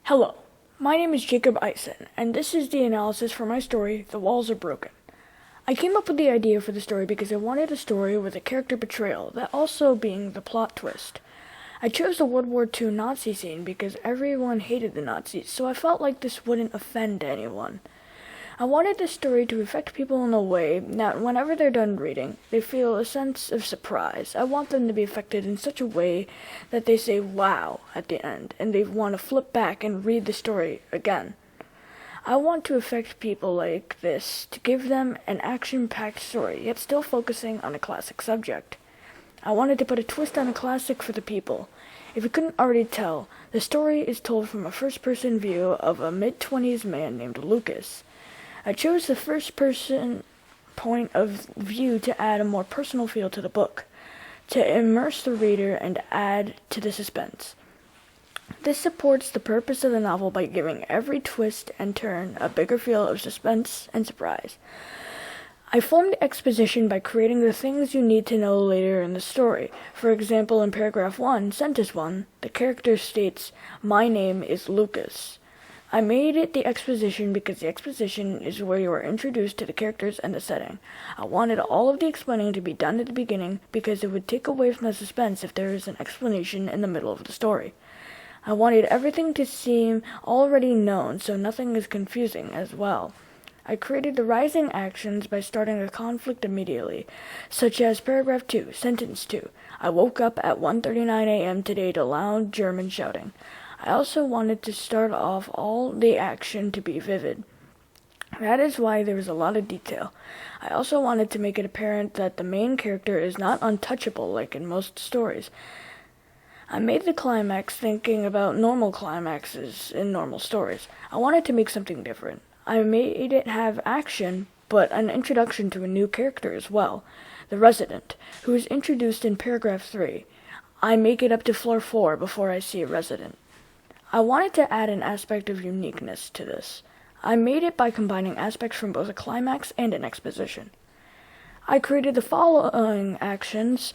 Hello, my name is Jacob Eisen, and this is the analysis for my story, The Walls Are Broken. I came up with the idea for the story because I wanted a story with a character betrayal, that also being the plot twist. I chose the World War II Nazi scene because everyone hated the Nazis, so I felt like this wouldn't offend anyone. I wanted this story to affect people in a way that whenever they're done reading, they feel a sense of surprise. I want them to be affected in such a way that they say wow at the end, and they want to flip back and read the story again. I want to affect people like this, to give them an action-packed story, yet still focusing on a classic subject. I wanted to put a twist on a classic for the people. If you couldn't already tell, the story is told from a first-person view of a mid-20s man named Lucas. I chose the first-person point of view to add a more personal feel to the book, to immerse the reader and add to the suspense. This supports the purpose of the novel by giving every twist and turn a bigger feel of suspense and surprise. I formed exposition by creating the things you need to know later in the story. For example, in paragraph 1, sentence 1, the character states, "My name is Lucas." I made it the exposition because the exposition is where you are introduced to the characters and the setting. I wanted all of the explaining to be done at the beginning because it would take away from the suspense if there is an explanation in the middle of the story. I wanted everything to seem already known so nothing is confusing as well. I created the rising actions by starting a conflict immediately, such as paragraph 2, sentence 2. I woke up at 1:39 a.m. today to loud German shouting. I also wanted to start off all the action to be vivid. That is why there was a lot of detail. I also wanted to make it apparent that the main character is not untouchable like in most stories. I made the climax thinking about normal climaxes in normal stories. I wanted to make something different. I made it have action, but an introduction to a new character as well, the resident, who is introduced in paragraph 3. I make it up to floor 4 before I see a resident. I wanted to add an aspect of uniqueness to this. I made it by combining aspects from both a climax and an exposition. I created the following actions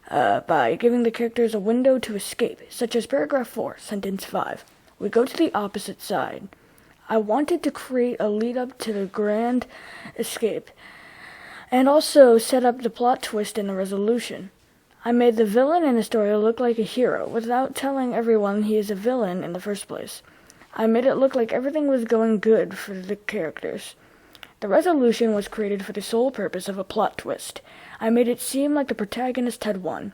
by giving the characters a window to escape, such as paragraph 4, sentence 5. We go to the opposite side. I wanted to create a lead-up to the grand escape, and also set up the plot twist in the resolution. I made the villain in the story look like a hero, without telling everyone he is a villain in the first place. I made it look like everything was going good for the characters. The resolution was created for the sole purpose of a plot twist. I made it seem like the protagonist had won,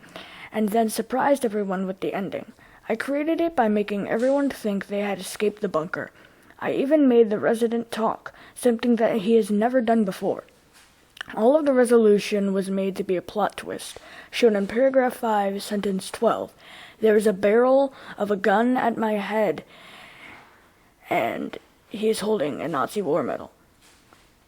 and then surprised everyone with the ending. I created it by making everyone think they had escaped the bunker. I even made the resident talk, something that he has never done before. All of the resolution was made to be a plot twist, shown in paragraph 5, sentence 12. There is a barrel of a gun at my head, and he is holding a Nazi war medal.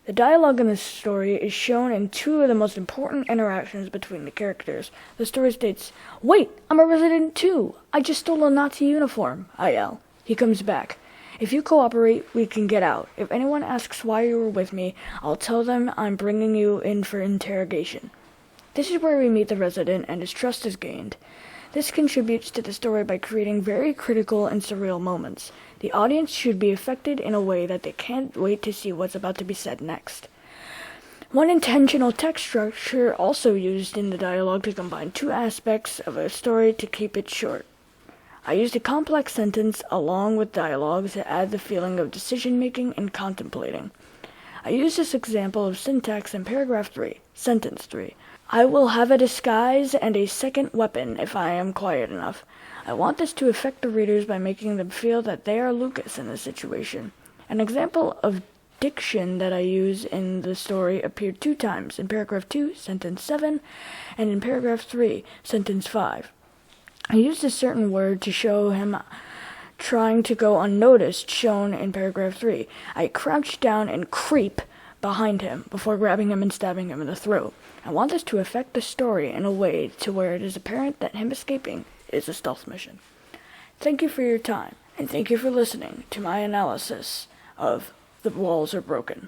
The dialogue in this story is shown in two of the most important interactions between the characters. The story states, "Wait, I'm a resident too! I just stole a Nazi uniform," I yell. He comes back. "If you cooperate, we can get out. If anyone asks why you were with me, I'll tell them I'm bringing you in for interrogation." This is where we meet the resident and his trust is gained. This contributes to the story by creating very critical and surreal moments. The audience should be affected in a way that they can't wait to see what's about to be said next. One intentional text structure also used in the dialogue to combine two aspects of a story to keep it short. I used a complex sentence along with dialogue to add the feeling of decision-making and contemplating. I used this example of syntax in paragraph 3, sentence 3. I will have a disguise and a second weapon if I am quiet enough. I want this to affect the readers by making them feel that they are Lucas in this situation. An example of diction that I use in the story appeared 2 times, in paragraph 2, sentence 7, and in paragraph 3, sentence 5. I used a certain word to show him trying to go unnoticed, shown in paragraph 3. I crouched down and creep behind him before grabbing him and stabbing him in the throat. I want this to affect the story in a way to where it is apparent that him escaping is a stealth mission. Thank you for your time, and thank you for listening to my analysis of The Walls Are Broken.